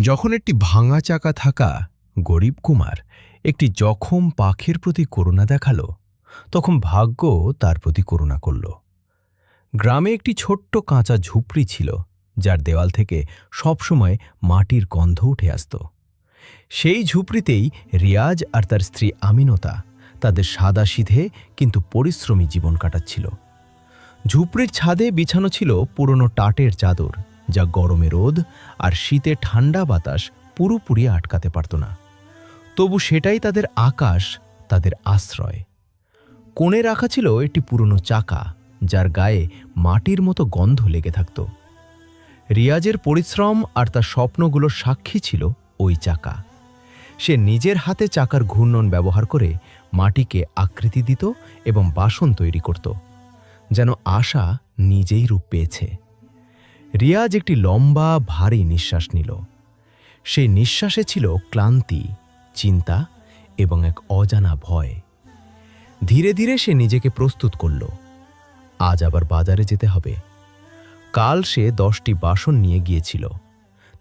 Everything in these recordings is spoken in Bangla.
যখন একটি ভাঙা চাকা থাকা গরিব কুমার একটি জখম পাখির প্রতি করুণা দেখালো, তখন ভাগ্য তার প্রতি করুণা করল। গ্রামে একটি ছোট্ট কাঁচা ঝুপড়ি ছিল, যার দেওয়াল থেকে সবসময় মাটির গন্ধ উঠে আসত। সেই ঝুপড়িতেই রিয়াজ আর তার স্ত্রী আমিনতা তাদের সাদাসিধে কিন্তু পরিশ্রমী জীবন কাটাচ্ছিল। ঝুপড়ির ছাদে বিছানো ছিল পুরনো টাটের চাদর, যা গরমে রোদ আর শীতে ঠান্ডা বাতাস পুরোপুরি আটকাতে পারত না। তবু সেটাই তাদের আকাশ, তাদের আশ্রয়। কোণে রাখা ছিল একটি পুরনো চাকা, যার গায়ে মাটির মতো গন্ধ লেগে থাকত। রিয়াজের পরিশ্রম আর তার স্বপ্নগুলোর সাক্ষী ছিল ওই চাকা। সে নিজের হাতে চাকার ঘূর্ণন ব্যবহার করে মাটিকে আকৃতি দিত এবং বাসন তৈরি করত, যেন আশা নিজেই রূপ পেয়েছে। রিয়াজ একটি লম্বা ভারী নিঃশ্বাস নিল। সেই নিঃশ্বাসে ছিল ক্লান্তি, চিন্তা এবং এক অজানা ভয়। ধীরে ধীরে সে নিজেকে প্রস্তুত করল। আজ আবার বাজারে যেতে হবে। কাল সে 10টি বাসন নিয়ে গিয়েছিল।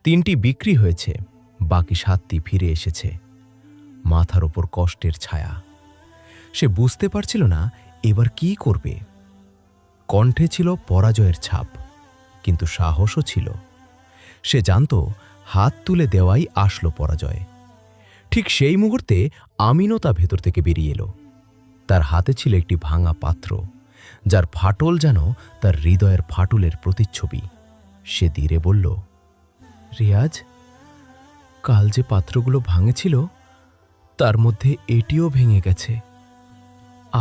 3টি বিক্রি হয়েছে, বাকি 7টি ফিরে এসেছে। মাথার ওপর কষ্টের ছায়া। সে বুঝতে পারছিল না এবার কি করবে। কণ্ঠে ছিল পরাজয়ের ছাপ, কিন্তু সাহসও ছিল। সে জানত হাত তুলে দেওয়াই আসলো পরাজয়। ঠিক সেই মুহূর্তে আমিনতা ভেতর থেকে বেরিয়ে এলো। তার হাতে ছিল একটি ভাঙা পাত্র, যার ফাটল যেন তার হৃদয়ের ফাটলের প্রতিচ্ছবি। সে ধীরে বলল, রিয়াজ, কাল যে পাত্রগুলো ভাঙেছিল তার মধ্যে এটিও ভেঙে গেছে।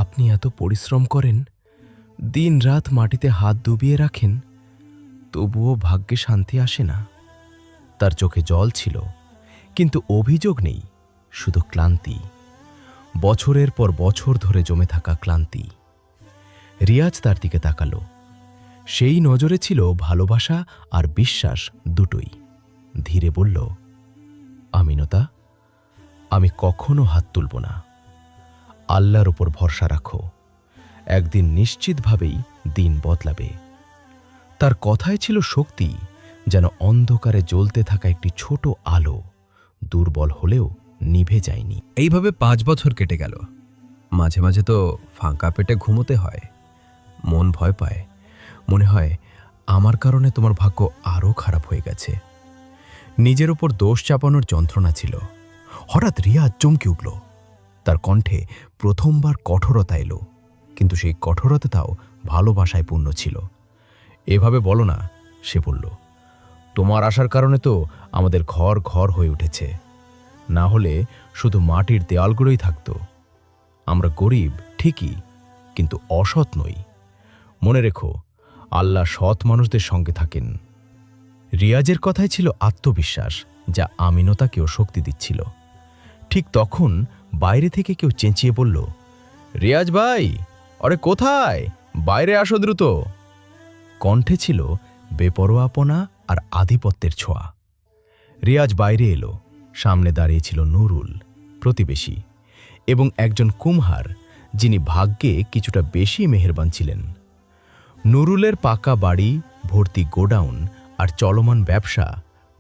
আপনি এত পরিশ্রম করেন, দিন রাত মাটিতে হাত ডুবিয়ে রাখেন, তবুও ভাগ্যে শান্তি আসে না। তার চোখে জল ছিল, কিন্তু অভিযোগ নেই, শুধু ক্লান্তি। বছরের পর বছর ধরে জমে থাকা ক্লান্তি। রিয়াজ তার দিকে তাকালো। সেই নজরে ছিল ভালোবাসা আর বিশ্বাস দুটোই। ধীরে বলল, আমিনতা, আমি কখনো হাত তুলব না। আল্লাহর ওপর ভরসা রাখো, একদিন নিশ্চিতভাবেই দিন বদলাবে। তার কথায় ছিল শক্তি, যেন অন্ধকারে জ্বলতে থাকা একটি ছোট আলো, দুর্বল হলেও নিভে যায়নি। এইভাবে 5 বছর কেটে গেল। মাঝে মাঝে তো ফাঁকা পেটে ঘুমোতে হয়। মন ভয় পায়, মনে হয় আমার কারণে তোমার ভাগ্য আরও খারাপ হয়ে গেছে। নিজের ওপর দোষ চাপানোর যন্ত্রণা ছিল। হঠাৎ রিয়াজ চমকে উঠল। তার কণ্ঠে প্রথমবার কঠোরতা এলো, কিন্তু সেই কঠোরতাটাও ভালোবাসায় পূর্ণ ছিল। এভাবে বলো না, সে বলল, তোমার আসার কারণে তো আমাদের ঘর ঘর হয়ে উঠেছে। না হলে শুধু মাটির দেয়ালগুলোই থাকত। আমরা গরিব ঠিকই, কিন্তু অসৎ নই। মনে রেখো, আল্লাহ সৎ মানুষদের সঙ্গে থাকেন। রিয়াজের কথায় ছিল আত্মবিশ্বাস, যা আমিনতাকেও শক্তি দিচ্ছিল। ঠিক তখন বাইরে থেকে কেউ চেঁচিয়ে বলল, রিয়াজ ভাই, আরে কোথায়? বাইরে আসো দ্রুত। কণ্ঠে ছিল বেপরোয়াপনা আর আধিপত্যের ছোঁয়া। রিয়াজ বাইরে এলো। সামনে দাঁড়িয়েছিল নুরুল, প্রতিবেশী, এবং একজন কুমহার, যিনি ভাগ্যে কিছুটা বেশি মেহেরবান ছিলেন। নুরুলের পাকা বাড়ি, ভর্তি গোডাউন আর চলমান ব্যবসা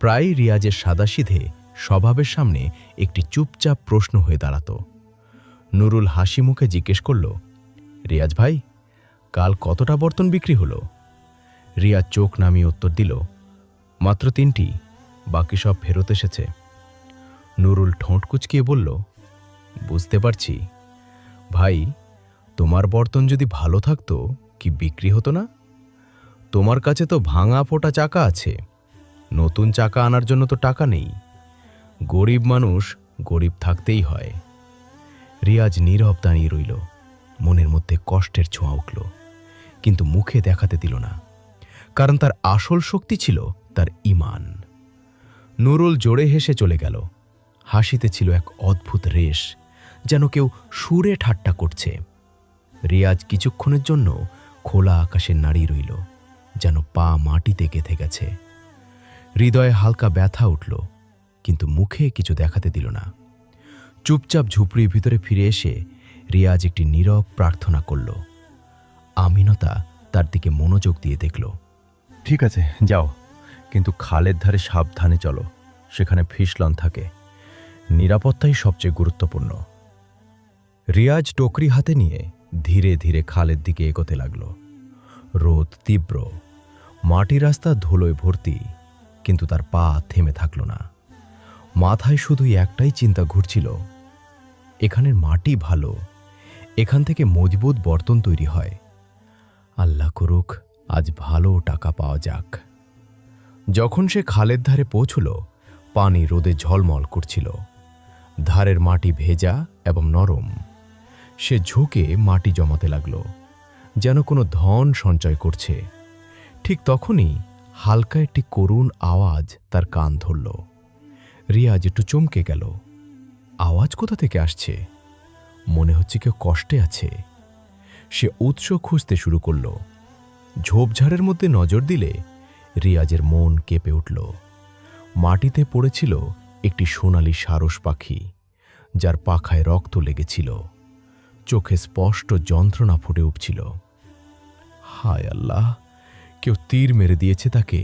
প্রায় রিয়াজের সাদাসিধে স্বভাবের সামনে একটি চুপচাপ প্রশ্ন হয়ে দাঁড়াত। নুরুল হাসি মুখে জিজ্ঞেস করল, রিয়াজ ভাই, কাল কতটা বর্তন বিক্রি হলো? রিয়াজ চোখ নামিয়ে উত্তর দিল, মাত্র 3টি, বাকি সব ফেরত এসেছে। নুরুল ঠোঁট কুঁচকিয়ে বলল, বুঝতে পারছি ভাই, তোমার বর্তন যদি ভালো থাকতো কি বিক্রি হতো না? তোমার কাছে তো ভাঙা ফোটা চাকা আছে, নতুন চাকা আনার জন্য তো টাকা নেই। গরিব মানুষ গরিব থাকতেই হয়। রিয়াজ নীরব দাঁড়িয়ে রইল। মনের মধ্যে কষ্টের ছোঁয়া উঠল, কিন্তু মুখে দেখাতে দিল না, কারণ তার আসল শক্তি ছিল তার ঈমান। নুরুল জোরে হেসে চলে গেল। হাসিতে ছিল এক অদ্ভুত রেশ, যেন কেউ সুরে ঠাট্টা করছে। রিয়াজ কিছুক্ষণের জন্য খোলা আকাশে নাড়িয়ে রইল, যেন পা মাটিতে গেঁথে গেছে। হৃদয়ে হালকা ব্যথা উঠল, কিন্তু মুখে কিছু দেখাতে দিল না। চুপচাপ ঝুপড়ির ভিতরে ফিরে এসে রিয়াজ একটি নীরব প্রার্থনা করল। আমিনতা তার দিকে মনোযোগ দিয়ে দেখল। ঠিক আছে, যাও, কিন্তু খালের ধারে সাবধানে চলো, সেখানে ফিসলন থাকে। নিরাপত্তাই সবচেয়ে গুরুত্বপূর্ণ। রিয়াজ টোকরি হাতে নিয়ে ধীরে ধীরে খালের দিকে এগোতে লাগল। রোদ তীব্র, মাটি রাস্তা ধুলোয় ভর্তি, কিন্তু তার পা থেমে থাকল না। মাথায় শুধুই একটাই চিন্তা ঘুরছিল, এখানের মাটি ভালো, এখান থেকে মজবুত বর্তন তৈরি হয়। আল্লাহ করুক আজ ভালো টাকা পাওয়া যাক। যখন সে খালের ধারে পৌঁছল, পানি রোদে ঝলমল করছিল। ধারের মাটি ভেজা এবং নরম। সে ঝুঁকে মাটি জমাতে লাগল, যেন কোনো ধন সঞ্চয় করছে। ঠিক তখনই হালকা একটি করুণ আওয়াজ তার কান ধরল। রিয়াজ একটু চমকে গেল। আওয়াজ কোথা থেকে আসছে? মনে হচ্ছে কেউ কষ্টে আছে। সে উৎস খুঁজতে শুরু করল। ঝোপঝাড়ের মধ্যে নজর দিলে রিয়াজের মন কেঁপে উঠল। মাটিতে পড়েছিল একটি সোনালি সারস পাখি, যার পাখায় রক্ত লেগেছিল। চোখে স্পষ্ট যন্ত্রণা ফুটে উঠছিল। হায় আল্লাহ, কেউ তীর মেরে দিয়েছে তাকে।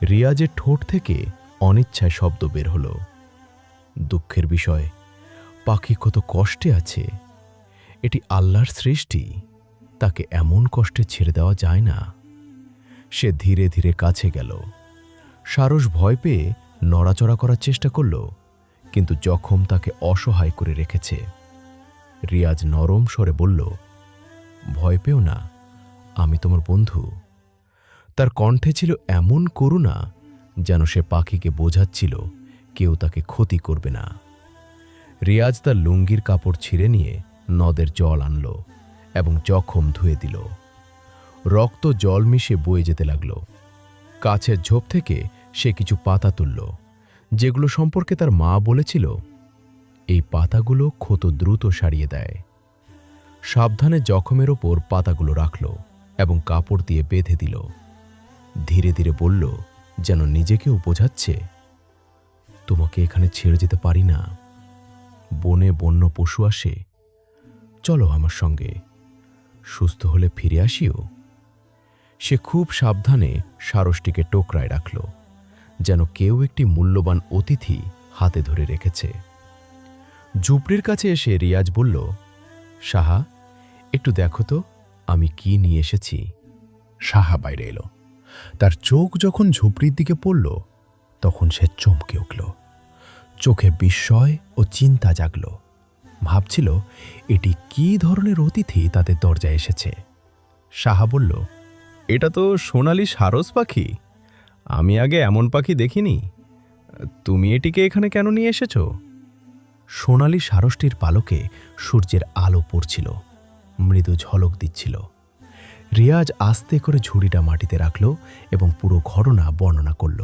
রিয়াজের ঠোঁট থেকে অনিচ্ছায় শব্দ বের হল। দুঃখের বিষয়, পাখি কত কষ্টে আছে। এটি আল্লাহর সৃষ্টি, তাকে এমন কষ্টে ছেড়ে দেওয়া যায় না। সে ধীরে ধীরে কাছে গেল। সারস ভয় পেয়ে নড়াচড়া করার চেষ্টা করল, কিন্তু জখম তাকে অসহায় করে রেখেছে। রিয়াজ নরম স্বরে বলল, ভয় পেও না, আমি তোমার বন্ধু। তার কণ্ঠে ছিল এমন করুণা, যেন সে পাখিকে বোঝাচ্ছিল কেউ তাকে ক্ষতি করবে না। রিয়াজ তার লুঙ্গির কাপড় ছিঁড়ে নিয়ে নদের জল আনল এবং জখম ধুয়ে দিল। রক্ত জল মিশে বয়ে যেতে লাগল। কাছের ঝোপ থেকে সে কিছু পাতা তুলল, যেগুলো সম্পর্কে তার মা বলেছিল, এই পাতাগুলো ক্ষত দ্রুত সারিয়ে দেয়। সাবধানে জখমের ওপর পাতাগুলো রাখল এবং কাপড় দিয়ে বেঁধে দিল। ধীরে ধীরে বলল, যেন নিজেকেও বোঝাচ্ছে, তোমাকে এখানে ছেড়ে যেতে পারি না। বনে বন্য পশু আসে, চলো আমার সঙ্গে, সুস্থ হলে ফিরে আসিও। সে খুব সাবধানে সারসটিকে টোকরায় রাখল, যেন কেউ একটি মূল্যবান অতিথি হাতে ধরে রেখেছে। ঝুপড়ির কাছে এসে রিয়াজ বলল, সাহা, একটু দেখো তো আমি কি নিয়ে এসেছি। সাহা বাইরে এলো। তার চোখ যখন ঝুপড়ির দিকে পড়ল, তখন সে চমকে উঠল। চোখে বিস্ময় ও চিন্তা জাগল। ভাবছিল, এটি কি ধরনের অতিথি তাদের দরজায় এসেছে। সাহা বলল, এটা তো সোনালি সারস পাখি। আমি আগে এমন পাখি দেখিনি। তুমি এটিকে এখানে কেন নিয়ে এসেছ? সোনালি সারসটির পালকে সূর্যের আলো পড়ছিল, মৃদু ঝলক দিচ্ছিল। রিয়াজ আস্তে করে ঝুড়িটা মাটিতে রাখল এবং পুরো ঘটনা বর্ণনা করল।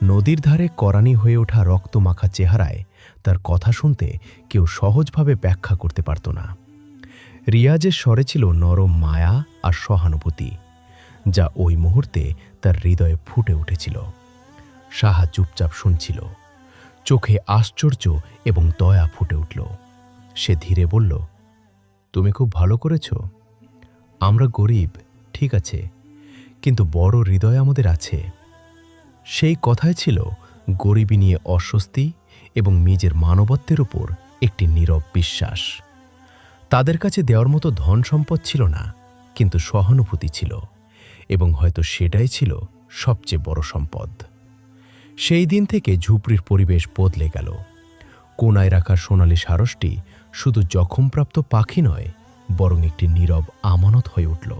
নদীর ধারে করানি হয়ে ওঠা রক্তমাখা চেহারায় তার কথা শুনতে কেউ সহজভাবে ব্যাখ্যা করতে পারত না। রিয়াজের স্বরে ছিল নরম মায়া আর সহানুভূতি, যা ওই মুহূর্তে তার হৃদয়ে ফুটে উঠেছিল। সাহা চুপচাপ শুনছিল, চোখে আশ্চর্য এবং দয়া ফুটে উঠল। সে ধীরে বলল, তুমি খুব ভালো করেছ। আমরা গরিব, ঠিক আছে, কিন্তু বড় হৃদয় আমাদের আছে। সেই কথায় ছিল গরিবী নিয়ে অস্বস্তি এবং নিজের মানবত্বের উপর একটি নীরব বিশ্বাস। তাদের কাছে দেওয়ার মতো ধন সম্পদ ছিল না, কিন্তু সহানুভূতি ছিল, এবং হয়তো সেটাই ছিল সবচেয়ে বড় সম্পদ। সেই দিন থেকে ঝুপড়ির পরিবেশ বদলে গেল। কোনায় রাখা সোনালি সারসটি শুধু জখমপ্রাপ্ত পাখি নয়, বরং একটি নীরব আমানত হয়ে উঠল।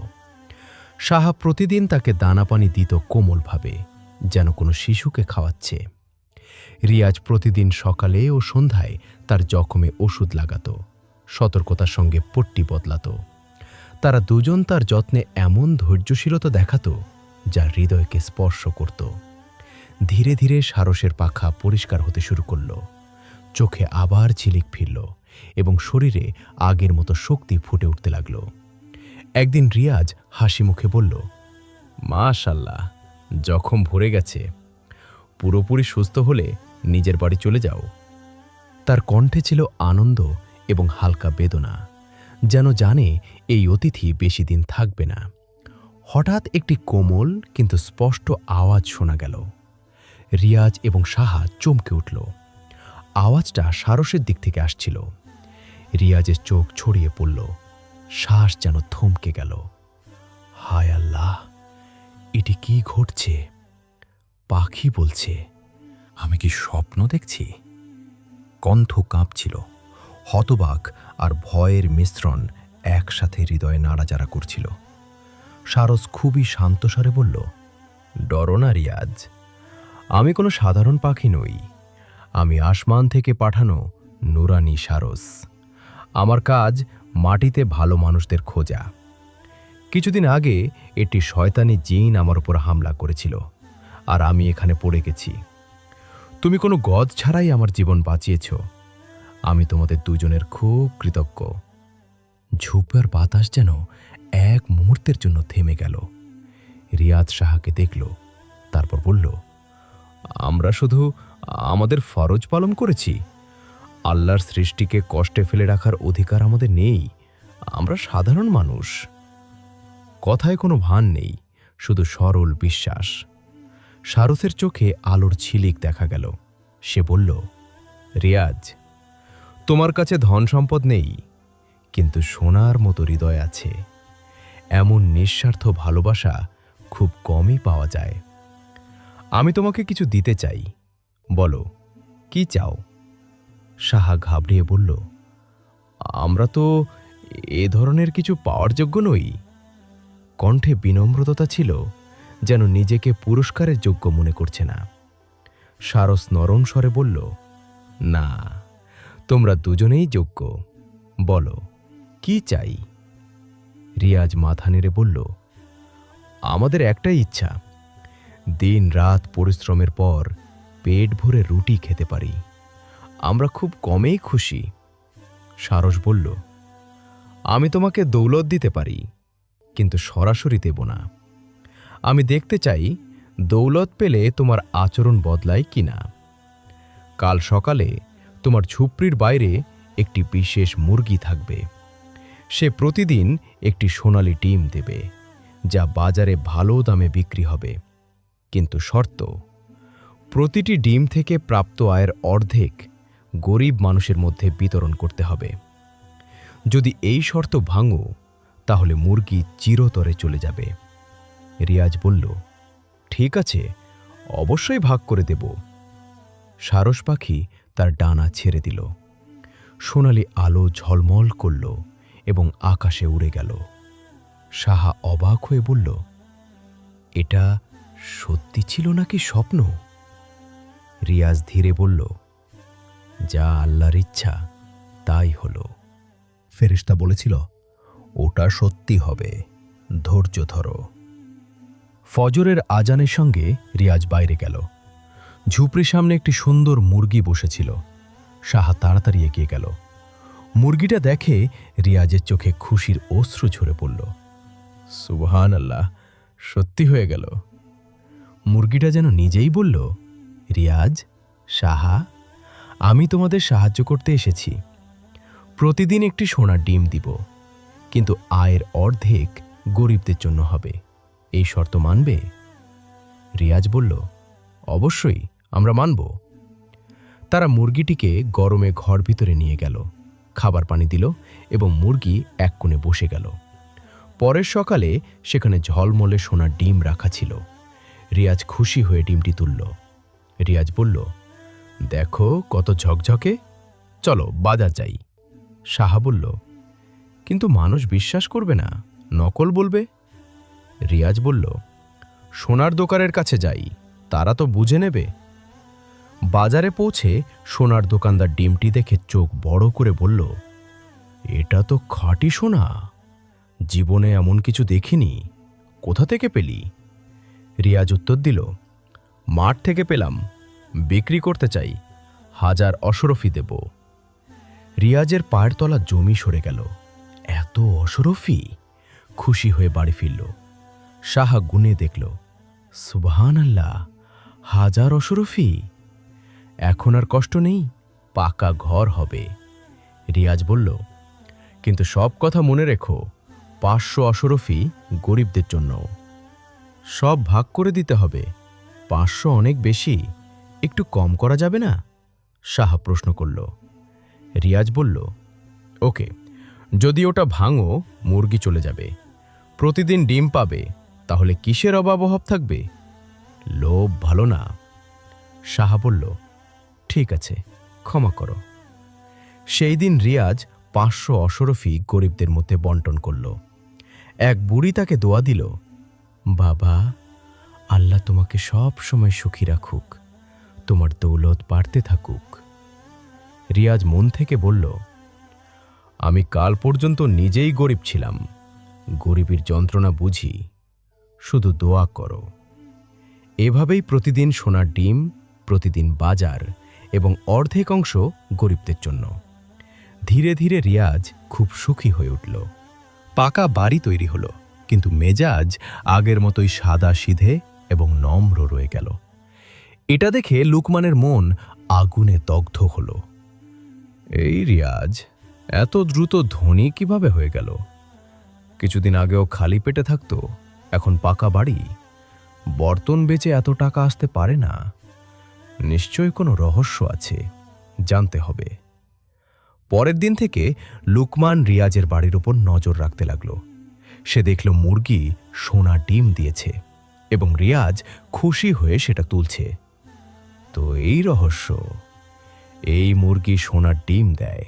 সাহা প্রতিদিন তাকে দানা পানি দিত কোমলভাবে, যেন কোনো শিশুকে খাওয়াচ্ছে। রিয়াজ প্রতিদিন সকালে ও সন্ধ্যায় তার জখমে ওষুধ লাগাত, সতর্কতার সঙ্গে পট্টি বদলাত। তারা দুজন তার যত্নে এমন ধৈর্যশীলতা দেখাত, যা হৃদয়কে স্পর্শ করত। ধীরে ধীরে সারসের পাখা পরিষ্কার হতে শুরু করল। চোখে আবার ঝিলিক ফিরল এবং শরীরে আগের মতো শক্তি ফুটে উঠতে লাগল। একদিন রিয়াজ হাসি মুখে বলল, মাশাআল্লাহ, জখম ভরে গেছে। পুরোপুরি সুস্থ হলে নিজের বাড়ি চলে যাও। তার কণ্ঠে ছিল আনন্দ এবং হালকা বেদনা, যেন জানে এই অতিথি বেশি দিন থাকবে না। হঠাৎ একটি কোমল কিন্তু স্পষ্ট আওয়াজ শোনা গেল। রিয়াজ এবং সাহা চমকে উঠল। আওয়াজটা সারসের দিক থেকে আসছিল। রিয়াজের চোখ ছড়িয়ে পড়ল, শ্বাস যেন থমকে গেল। হায় আল্লাহ, এটি কি ঘটছে? পাখি বলছে, আমি কি স্বপ্ন দেখছি? কণ্ঠ কাঁপছিল, হতবাক আর ভয়ের মিশ্রণ একসাথে হৃদয়ে নাড়াচাড়া করছিল। সারস খুবই শান্ত স্বরে বলল, ডরো না রিয়াজ, আমি কোনো সাধারণ পাখি নই। আমি আসমান থেকে পাঠানো নুরানি সারস। আমার কাজ মাটিতে ভালো মানুষদের খোঁজা। কিছুদিন আগে একটি শয়তানি জিন আমার উপর হামলা করেছিল, আর আমি এখানে পড়ে গেছি। তুমি কোনো গদ ছাড়াই আমার জীবন বাঁচিয়েছ। আমি তোমাদের দুজনের খুব কৃতজ্ঞ। ঝোপের বাতাস যেন এক মুহূর্তের জন্য থেমে গেল। রিয়াজ সাহাকে দেখল, তারপর বলল, আমরা শুধু আমাদের ফরজ পালন করেছি। আল্লাহর সৃষ্টিকে কষ্টে ফেলে রাখার অধিকার আমাদের নেই। আমরা সাধারণ মানুষ। কথায় কোনো ভান নেই, শুধু সরল বিশ্বাস। সারসের চোখে আলোর ঝিলিক দেখা গেল। সে বলল, রিয়াজ, তোমার কাছে ধন সম্পদ নেই, কিন্তু সোনার মতো হৃদয় আছে। এমন নিঃস্বার্থ ভালোবাসা খুব কমই পাওয়া যায়। আমি তোমাকে কিছু দিতে চাই, বলো কি চাও? সাহা ঘাবড়িয়ে বলল, আমরা তো এ ধরনের কিছু পাওয়ার যোগ্য নই। কণ্ঠে বিনম্রতা ছিল, যেন নিজেকে পুরস্কারের যোগ্য মনে করছে না। সারস নরম স্বরে বলল, না, তোমরা দুজনেই যোগ্য। বলো কি চাই? রিয়াজ মাথা নেড়ে বলল, আমাদের একটাই ইচ্ছা, দিন রাত পরিশ্রমের পর পেট ভরে রুটি খেতে পারি। আমরা খুব কমেই খুশি। সারস বলল, আমি তোমাকে দৌলত দিতে পারি, কিন্তু সরাসরি দেব না। আমি দেখতে চাই দৌলত পেলে তোমার আচরণ বদলায় কিনা। কাল সকালে তোমার ঝুপড়ির বাইরে একটি বিশেষ মুরগি থাকবে। সে প্রতিদিন একটি সোনালি ডিম দেবে, যা বাজারে ভালো দামে বিক্রি হবে। কিন্তু শর্ত, প্রতিটি ডিম থেকে প্রাপ্ত আয়ের অর্ধেক গরিব মানুষের মধ্যে বিতরণ করতে হবে। যদি এই শর্ত ভাঙো, তাহলে মুরগি চিরতরে চলে যাবে। রিয়াজ বলল, ঠিক আছে, অবশ্যই ভাগ করে দেব। সারস পাখি তার ডানা ছেড়ে দিল। সোনালি আলো ঝলমল করল এবং আকাশে উড়ে গেল। সাহা অবাক হয়ে বলল, এটা সত্যি ছিল নাকি স্বপ্ন? রিয়াজ ধীরে বলল, যা আল্লাহর ইচ্ছা তাই হলো। ফেরেশতা বলেছিল, ওটা সত্যি হবে, ধৈর্য ধরো। ফজরের আজানের সঙ্গে রিয়াজ বাইরে গেল। ঝুপড়ির সামনে একটি সুন্দর মুরগি বসেছিল। সাহা তাড়াতাড়ি এগিয়ে গেল। মুরগিটা দেখে রিয়াজের চোখে খুশির অশ্রু ঝরে পড়ল। সুবহান আল্লাহ, সত্যি হয়ে গেল। মুরগিটা যেন নিজেই বলল, রিয়াজ, সাহা, আমি তোমাদের সাহায্য করতে এসেছি। প্রতিদিন একটি সোনার ডিম দিব, কিন্তু আয়ের অর্ধেক গরিবদের জন্য হবে। এই শর্ত মানবে? রিয়াজ বলল, অবশ্যই, আমরা মানব। তারা মুরগিটিকে গরমে ঘর ভিতরে নিয়ে গেল, খাবার পানি দিল এবং মুরগি এক কোণে বসে গেল। পরের সকালে সেখানে ঝলমলে সোনার ডিম রাখা ছিল। রিয়াজ খুশি হয়ে ডিমটি তুলল। রিয়াজ বলল, দেখো কত ঝকঝকে, চলো বাজার যাই। সাহা বলল, কিন্তু মানুষ বিশ্বাস করবে না, নকল বলবে। রিয়াজ বলল, সোনার দোকানের কাছে যাই, তারা তো বুঝে নেবে। বাজারে পৌঁছে সোনার দোকানদার ডিমটি দেখে চোখ বড় করে বলল, এটা তো খাঁটি সোনা, জীবনে এমন কিছু দেখিনি। কোথা থেকে পেলি? রিয়াজ উত্তর দিল, মাঠ থেকে পেলাম, বিক্রি করতে চাই, 1000 অশরফি দেব। রিয়াজের পায়ের তলা জমি সরে গেল। এত অশরফি! খুশি হয়ে বাড়ি ফিরল। সাহা গুনে দেখল, সুবহান আল্লাহ, 1000 অশরফি! এখন আর কষ্ট নেই, পাকা ঘর হবে। রিয়াজ বলল, কিন্তু সব কথা মনে রেখো, 500 অশরফি গরিবদের জন্য। সব ভাগ করে দিতে হবে, 500 অনেক বেশি, একটু কম করা যাবে না? সাহা প্রশ্ন করল। রিয়াজ বলল, ওকে, যদি ওটা ভাঙো মুরগি চলে যাবে, প্রতিদিন ডিম পাবে, তাহলে কিসের অভাব থাকবে? লোভ ভালো না। সাহা বলল, ঠিক আছে, ক্ষমা করো। সেই দিন রিয়াজ 500 অশরফি গরিবদের মধ্যে বন্টন করল। এক বুড়ি তাকে দোয়া দিল, বাবা, আল্লাহ তোমাকে সব সময় সুখী রাখুক, তোমার দৌলত বাড়তে থাকুক। রিয়াজ মন থেকে বলল, আমি কাল পর্যন্ত নিজেই গরিব ছিলাম, গরিবের যন্ত্রণা বুঝি, শুধু দোয়া করো। এভাবেই প্রতিদিন সোনার ডিম, প্রতিদিন বাজার এবং অর্ধেক অংশ গরিবদের জন্য। ধীরে ধীরে রিয়াজ খুব সুখী হয়ে উঠল। পাকা বাড়ি তৈরি হলো, কিন্তু মেজাজ আগের মতোই সাদা সিধে এবং নম্র রয়ে গেল। এটা দেখে লুকমানের মন আগুনে দগ্ধ হল। এই রিয়াজ এত দ্রুত ধনী কিভাবে হয়ে গেল? কিছুদিন আগেও খালি পেটে থাকতো, এখন পাকা বাড়ি, বর্তন বেচে এত টাকা আসতে পারে না। নিশ্চয়ই কোনো রহস্য আছে, জানতে হবে। পরের দিন থেকে লুকমান রিয়াজের বাড়ির ওপর নজর রাখতে লাগল। সে দেখল মুরগি সোনা ডিম দিয়েছে এবং রিয়াজ খুশি হয়ে সেটা তুলছে। তো এই রহস্য, এই মুরগি সোনার ডিম দেয়।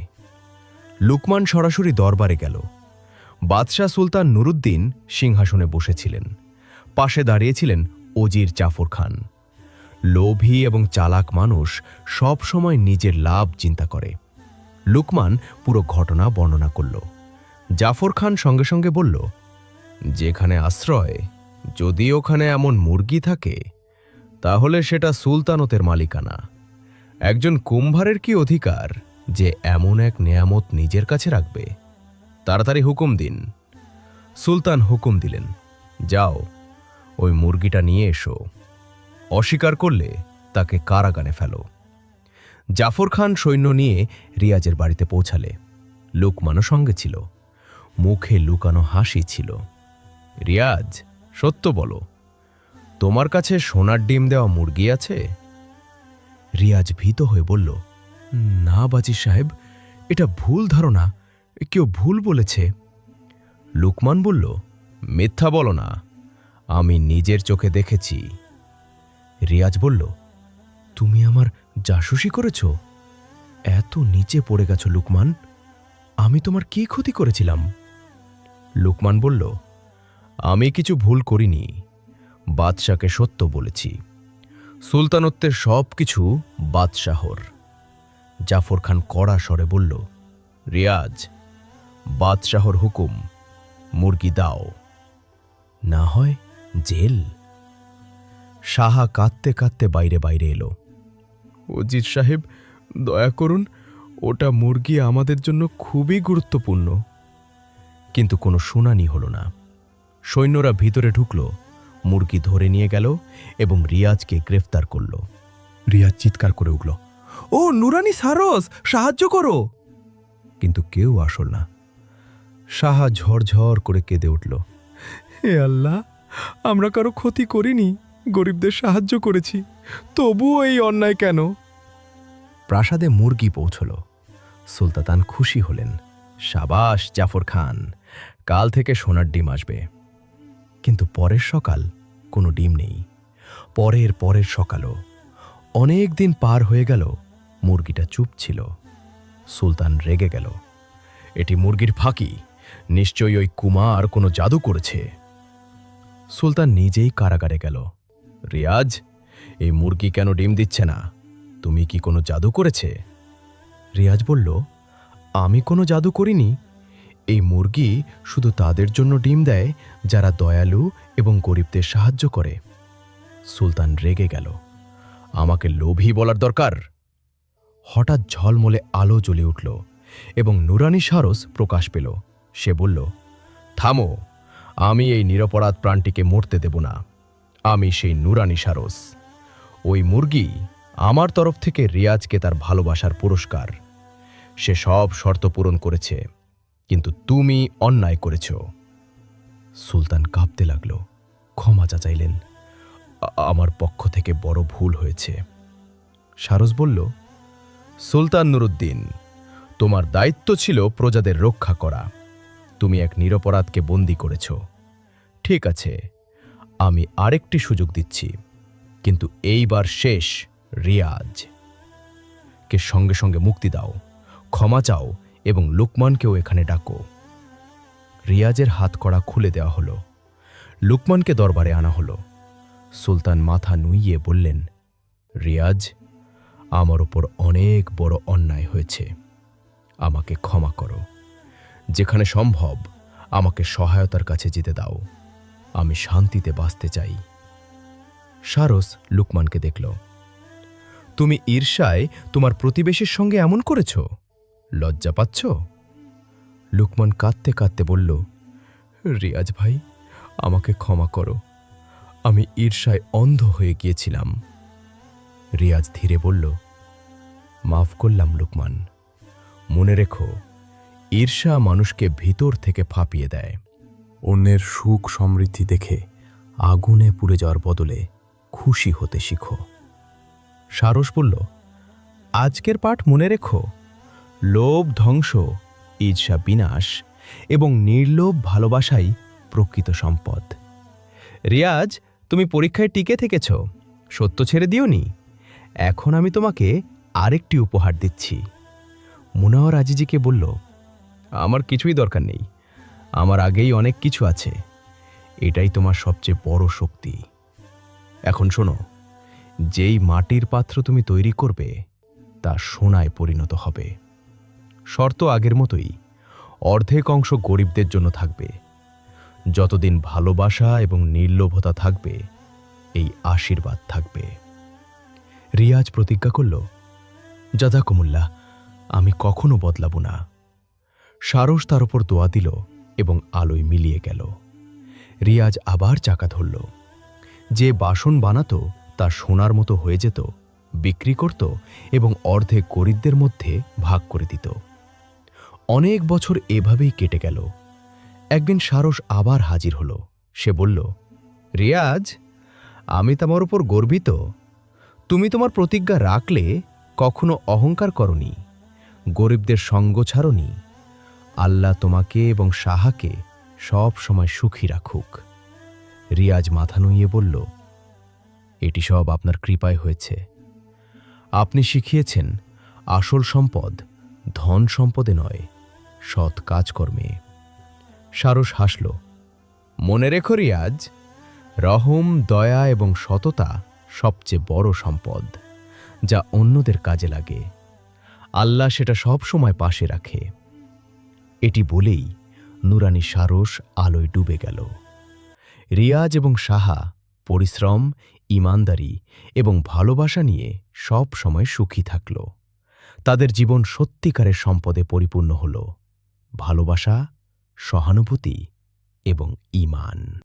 লুকমান সরাসরি দরবারে গেল। বাদশাহ সুলতান নুরুদ্দিন সিংহাসনে বসেছিলেন। পাশে দাঁড়িয়েছিলেন ওজির জাফর খান। লোভী এবং চালাক মানুষ সব সময় নিজের লাভ চিন্তা করে। লুকমান পুরো ঘটনা বর্ণনা করল। জাফর খান সঙ্গে সঙ্গে বলল, যেখানে আশ্রয়, যদি ওখানে এমন মুরগি থাকে, তাহলে সেটা সুলতানতের মালিকানা। একজন কুম্ভারের কি অধিকার যে এমন এক নেয়ামত নিজের কাছে রাখবে? তাড়াতাড়ি হুকুম দিন। সুলতান হুকুম দিলেন, যাও, ওই মুরগিটা নিয়ে এসো। অস্বীকার করলে তাকে কারাগারে ফেলো। জাফর খান সৈন্য নিয়ে রিয়াজের বাড়িতে পৌঁছালে। লুকমানও সঙ্গে ছিল। মুখে লুকানো হাসি ছিল। রিয়াজ, সত্য বলো, তোমার কাছে সোনার ডিম দেওয়া মুরগি আছে? রিয়াজ ভীত হয়ে বলল, না বাজি সাহেব, এটা ভুল ধারণা, কেউ ভুল বলেছে। লুকমান বলল, মিথ্যা বলো না, আমি নিজের চোখে দেখেছি। রিয়াজ বলল, তুমি আমার জাসুসি করেছ? এত নিচে পড়ে গেছো লুকমান, আমি তোমার কি ক্ষতি করেছিলাম? লুকমান বলল, আমি কিছু ভুল করিনি, বাদশাকে সত্য বলেছি। সুলতানত্বের সব কিছু বাদশাহর। জাফর খান কড়া স্বরে বলল, রিয়াজ, বাদশাহর হুকুম, মুরগি দাও, না হয় জেল। সাহা কাঁদতে কাঁদতে বাইরে বাইরে এলো। ওজির সাহেব, দয়া করুন, ওটা মুরগি আমাদের জন্য খুবই গুরুত্বপূর্ণ। কিন্তু কোনো শুনানি হলো না। সৈন্যরা ভিতরে ঢুকল, মুরগি ধরে নিয়ে গেল এবং রিয়াজকে গ্রেফতার করল। রিয়াজ চিৎকার করে উঠল, ও নুরানি সারস, সাহায্য করো! কিন্তু কেউ আসল না। সাহা ঝরঝর করে কেঁদে উঠল, হে আল্লাহ, আমরা কারো ক্ষতি করিনি, গরিবদের সাহায্য করেছি, তবুও এই অন্যায় কেন? প্রাসাদে মুরগি পৌঁছল। সুলতান খুশি হলেন। সাবাস জাফর খান, কাল থেকে সোনার ডিম আসবে। কিন্তু পরের সকাল কোনো ডিম নেই। পরের সকালও। অনেক দিন পার হয়ে গেল, মুরগিটা চুপ ছিল। সুলতান রেগে গেল, এটি মুরগির ফাঁকি, নিশ্চয়ই ওই কুমার কোনো জাদু করেছে। সুলতান নিজেই কারাগারে গেল। রিয়াজ, এই মুরগি কেন ডিম দিচ্ছে না? তুমি কি কোনো জাদু করেছে? রিয়াজ বলল, আমি কোনো জাদু করিনি, এই মুরগি শুধু তাদের জন্য ডিম দেয় যারা দয়ালু এবং গরিবদের সাহায্য করে। সুলতান রেগে গেল, আমাকে লোভী বলার দরকার? হঠাৎ ঝলমলে আলো জ্বলে উঠল এবং নুরানি সারস প্রকাশ পেল। সে বলল, থামো, আমি এই নিরপরাধ প্রাণটিকে মরতে দেব না। আমি সেই নুরানি সারস। ওই মুরগি আমার তরফ থেকে রিয়াজকে তার ভালোবাসার পুরস্কার। সে সব শর্ত পূরণ করেছে, কিন্তু তুমি অন্যায় করেছ। সুলতান কাঁপতে লাগল, ক্ষমা চাইলেন, আমার পক্ষ থেকে বড় ভুল হয়েছে। সারস বলল, সুলতান নুরুদ্দিন, তোমার দায়িত্ব ছিল প্রজাদের রক্ষা করা। তুমি এক নিরপরাধকে বন্দী করেছ। ঠিক আছে, আমি আরেকটি সুযোগ দিচ্ছি, কিন্তু এইবার শেষ। রিয়াজ কে সঙ্গে সঙ্গে মুক্তি দাও, ক্ষমা চাও এবং লুকমানকেও এখানে ডাকো। রিয়াজের হাতকড়া খুলে দেওয়া হলো। লুকমানকে দরবারে আনা হলো। সুলতান মাথা নুইয়ে বললেন, রিয়াজ, আমার ওপর অনেক বড় অন্যায় হয়েছে, আমাকে ক্ষমা করো। যেখানে সম্ভব আমাকে সহায়তার কাছে যেতে দাও। আমি শান্তিতে বাঁচতে চাই। সারস লুকমানকে দেখল। তুমি ঈর্ষায় তোমার প্রতিবেশীর সঙ্গে এমন করেছ? লজ্জা পাচ্ছ? লুকমান কাঁদতে কাঁদতে বলল, রিয়াজ ভাই, আমাকে ক্ষমা করো, আমি ঈর্ষায় অন্ধ হয়ে গিয়েছিলাম। রিয়াজ ধীরে বলল, মাফ করলাম লুকমান। মনে রেখো, ঈর্ষা মানুষকে ভিতর থেকে ফাঁপিয়ে দেয়। অন্যের সুখ সমৃদ্ধি দেখে আগুনে পুড়ে যাওয়ার বদলে খুশি হতে শিখো। সারস বলল, আজকের পাঠ মনে রেখো, লোভ ধ্বংস, ঈর্ষা বিনাশ এবং নির্লোভ ভালোবাসাই প্রকৃত সম্পদ। রিয়াজ, তুমি পরীক্ষায় টিকে থেকেছ, সত্য ছেড়ে দিওনি। এখন আমি তোমাকে আরেকটি উপহার দিচ্ছি। মুনাওয়ার আজিজিকে বলল, আমার কিছুই দরকার নেই, আমার আগেই অনেক কিছু আছে। এটাই তোমার সবচেয়ে বড় শক্তি। এখন শোনো, যেই মাটির পাত্র তুমি তৈরি করবে তা সোনায় পরিণত হবে। শর্ত আগের মতোই, অর্ধেক অংশ গরিবদের জন্য থাকবে। যতদিন ভালোবাসা এবং নির্লোভতা থাকবে, এই আশীর্বাদ থাকবে। রিয়াজ প্রতিজ্ঞা করল, জাযাকুমুল্লাহ, আমি কখনো বদলাব না। সারস তার উপর দোয়া দিল এবং আলোয় মিলিয়ে গেল। রিয়াজ আবার চাকা ধরল। যে বাসন বানাতো তা সোনার মতো হয়ে যেত, বিক্রি করত এবং অর্ধেক গরিবদের মধ্যে ভাগ করে দিত। অনেক বছর এভাবেই কেটে গেল। একদিন সারস আবার হাজির হল। সে বলল, রিয়াজ, আমি তোমার উপর গর্বিত। তুমি তোমার প্রতিজ্ঞা রাখলে, কখনো অহংকার করনি, গরিবদের সঙ্গ ছাড়নি। আল্লাহ তোমাকে এবং সাহাকে সব সময় সুখী রাখুক। রিয়াজ মাথা নুইয়ে বলল, এটি সব আপনার কৃপায় হয়েছে। আপনি শিখিয়েছেন আসল সম্পদ ধন সম্পদে নয়, সৎ কাজকর্মে। সারস হাসল। মনে রেখো রিয়াজ, রহম, দয়া এবং সততা সবচেয়ে বড় সম্পদ, যা অন্যদের কাজে লাগে। আল্লাহ সেটা সব সময় পাশে রাখে। এটি বলেই নুরানি সারস আলোয় ডুবে গেল। রিয়াজ এবং সাহা পরিশ্রম, ইমানদারি এবং ভালোবাসা নিয়ে সব সময় সুখী থাকল। তাদের জীবন সত্যিকারের সম্পদে পরিপূর্ণ হল, ভালোবাসা, সহানুভূতি এবং ঈমান।